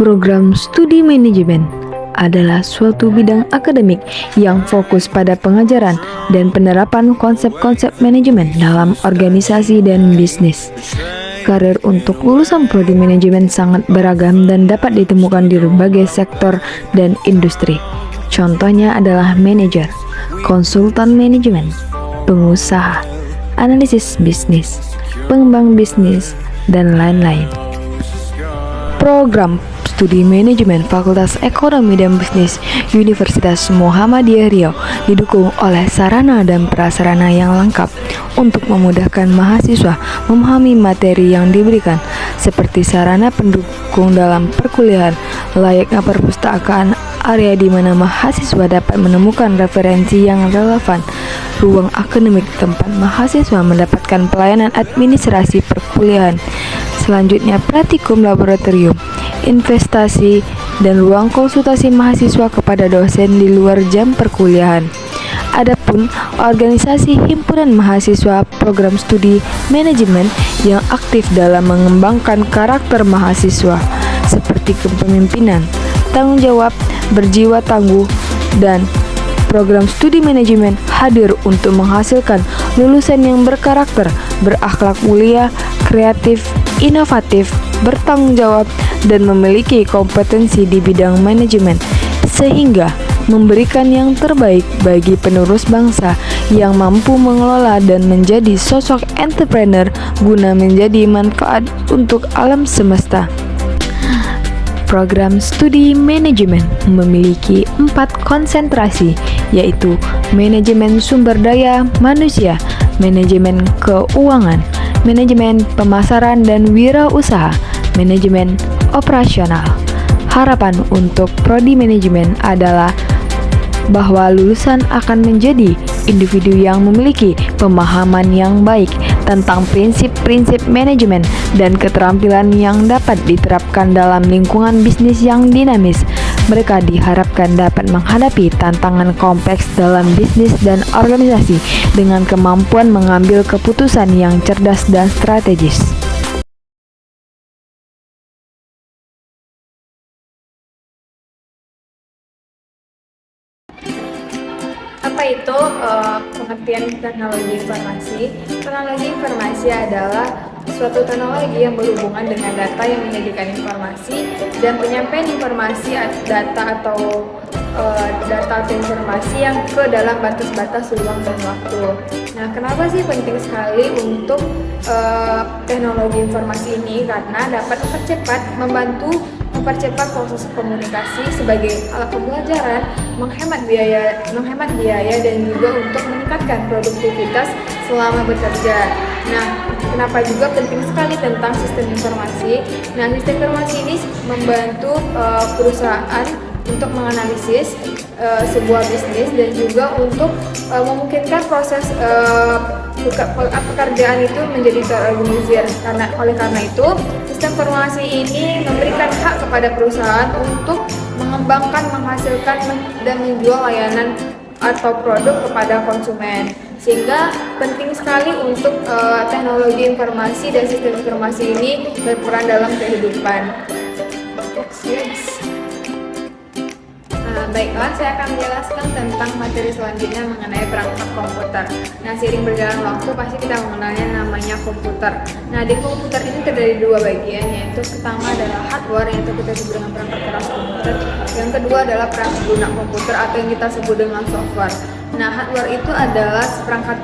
Program studi manajemen adalah suatu bidang akademik yang fokus pada pengajaran dan penerapan konsep-konsep manajemen dalam organisasi dan bisnis. Karir untuk lulusan prodi manajemen sangat beragam dan dapat ditemukan di berbagai sektor dan industri. Contohnya adalah manajer, konsultan manajemen, pengusaha, analisis bisnis, pengembang bisnis, dan lain-lain. Program Studi Manajemen Fakultas Ekonomi dan Bisnis Universitas Muhammadiyah Riau didukung oleh sarana dan prasarana yang lengkap untuk memudahkan mahasiswa memahami materi yang diberikan, seperti sarana pendukung dalam perkuliahan, layaknya perpustakaan, area di mana mahasiswa dapat menemukan referensi yang relevan, ruang akademik tempat mahasiswa mendapatkan pelayanan administrasi perkuliahan, selanjutnya praktikum laboratorium, investasi, dan ruang konsultasi mahasiswa kepada dosen di luar jam perkuliahan. Adapun organisasi himpunan mahasiswa program studi manajemen yang aktif dalam mengembangkan karakter mahasiswa seperti kepemimpinan, tanggung jawab, berjiwa tangguh, dan program studi manajemen hadir untuk menghasilkan lulusan yang berkarakter, berakhlak mulia, kreatif, inovatif, bertanggung jawab, dan memiliki kompetensi di bidang manajemen, sehingga memberikan yang terbaik bagi penerus bangsa yang mampu mengelola dan menjadi sosok entrepreneur guna menjadi manfaat untuk alam semesta. Program studi manajemen memiliki 4 konsentrasi, yaitu manajemen sumber daya manusia, manajemen keuangan, manajemen pemasaran dan wirausaha, manajemen operasional. Harapan untuk prodi manajemen adalah bahwa lulusan akan menjadi individu yang memiliki pemahaman yang baik tentang prinsip-prinsip manajemen dan keterampilan yang dapat diterapkan dalam lingkungan bisnis yang dinamis. Mereka diharapkan dapat menghadapi tantangan kompleks dalam bisnis dan organisasi dengan kemampuan mengambil keputusan yang cerdas dan strategis. Apa itu pengertian teknologi informasi? Teknologi informasi adalah suatu teknologi yang berhubungan dengan data yang menyajikan informasi dan penyampaian informasi data atau informasi yang ke dalam batas-batas ruang dan waktu. Nah, kenapa sih penting sekali untuk teknologi informasi ini? Karena dapat mempercepat proses komunikasi sebagai alat pembelajaran, menghemat biaya dan juga untuk meningkatkan produktivitas selama bekerja. Nah, kenapa juga penting sekali tentang sistem informasi? Nah, sistem informasi ini membantu perusahaan untuk menganalisis sebuah bisnis dan juga untuk memungkinkan proses pekerjaan itu menjadi terorganisir. Oleh karena itu, sistem informasi ini memberikan hak kepada perusahaan untuk mengembangkan, menghasilkan, dan menjual layanan atau produk kepada konsumen. Sehingga penting sekali untuk teknologi informasi dan sistem informasi ini berperan dalam kehidupan. Baiklah, saya akan menjelaskan tentang materi selanjutnya mengenai perangkat komputer. Nah, seiring berjalan waktu pasti kita mengenalnya namanya komputer. Nah, di komputer ini terdiri dua bagian, yaitu pertama adalah hardware, yaitu kita sebut dengan perangkat keras komputer. Yang kedua adalah perangkat lunak komputer atau yang kita sebut dengan software. Nah, hardware itu adalah perangkat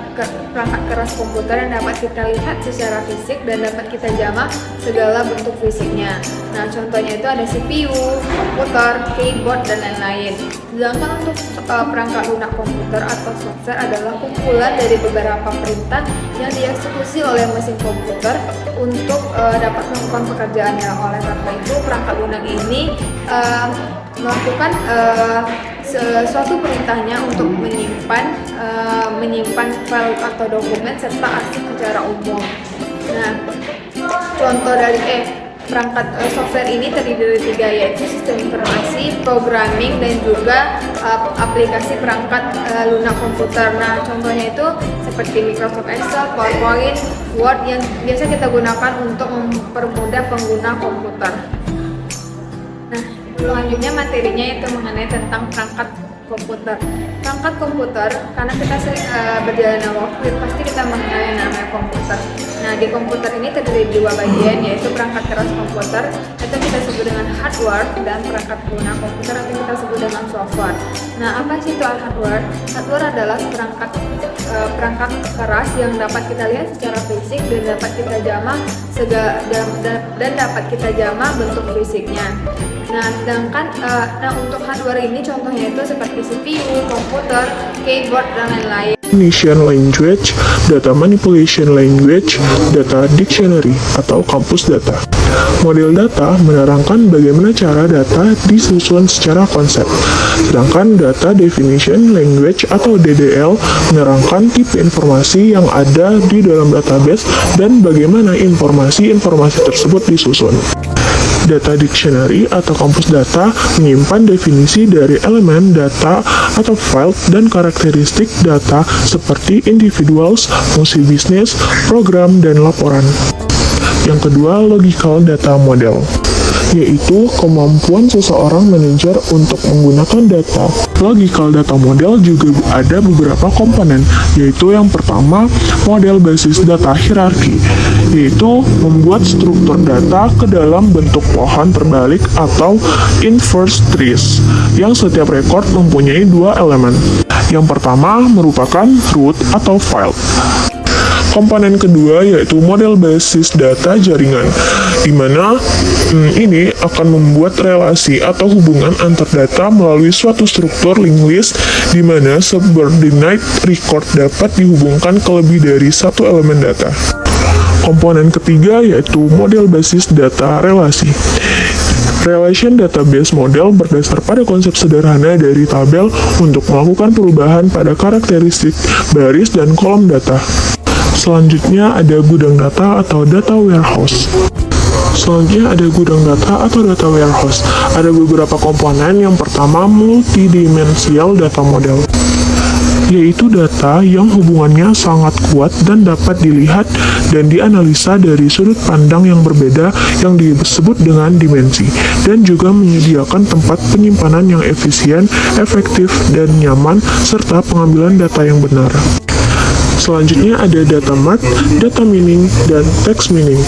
keras komputer yang dapat kita lihat secara fisik dan dapat kita jamah segala bentuk fisiknya. Nah, contohnya itu ada CPU, komputer, keyboard, dan lain-lain. Sedangkan untuk perangkat lunak komputer atau software adalah kumpulan dari beberapa perintah yang dieksekusi oleh mesin komputer untuk dapat melakukan pekerjaannya. Oleh karena itu, perangkat lunak ini melakukan suatu perintahnya untuk menyimpan file atau dokumen serta arsip secara umum. Nah, contoh dari perangkat software ini terdiri dari 3, yaitu sistem informasi, programming, dan juga aplikasi perangkat lunak komputer. Nah, contohnya itu seperti Microsoft Excel, PowerPoint, Word yang biasa kita gunakan untuk mempermudah pengguna komputer. Nah, Selanjutnya materinya itu mengenai tentang perangkat komputer. Perangkat komputer, karena kita sering berjalan waktu, pasti kita mengenal yang namanya komputer. Nah, di komputer ini terdiri dari dua bagian, yaitu perangkat keras komputer, atau kita sebut dengan hardware, dan perangkat guna komputer, atau kita sebut dengan software. Nah, apa sih itu hardware? Hardware adalah perangkat keras yang dapat kita lihat secara fisik dan dapat kita jamah bentuk fisiknya. Nah, sedangkan untuk hardware ini contohnya itu seperti CPU, komputer, keyboard, dan lain-lain. Definition language, data manipulation language, data dictionary, atau kampus data. Model data menerangkan bagaimana cara data disusun secara konsep. Sedangkan data definition language atau DDL menerangkan tipe informasi yang ada di dalam database dan bagaimana informasi-informasi tersebut disusun. Data dictionary atau kampus data menyimpan definisi dari elemen data atau file dan karakteristik data seperti individuals, fungsi bisnis, program, dan laporan. Yang kedua, logical data model, yaitu kemampuan seseorang manajer untuk menggunakan data. Logical data model juga ada beberapa komponen, yaitu yang pertama, model basis data hierarki, yaitu membuat struktur data ke dalam bentuk pohon terbalik atau inverse trees, yang setiap rekor mempunyai dua elemen. Yang pertama merupakan root atau file. Komponen kedua yaitu model basis data jaringan, di mana ini akan membuat relasi atau hubungan antar data melalui suatu struktur linked list, di mana subordinate record dapat dihubungkan ke lebih dari satu elemen data. Komponen ketiga yaitu model basis data relasi. Relation database model berdasar pada konsep sederhana dari tabel untuk melakukan perubahan pada karakteristik baris dan kolom data. Selanjutnya ada gudang data atau data warehouse. Ada beberapa komponen. Yang pertama, multidimensional data model, yaitu data yang hubungannya sangat kuat dan dapat dilihat dan dianalisa dari sudut pandang yang berbeda yang disebut dengan dimensi, dan juga menyediakan tempat penyimpanan yang efisien, efektif, dan nyaman, serta pengambilan data yang benar. Selanjutnya ada data mart, data mining, dan text mining.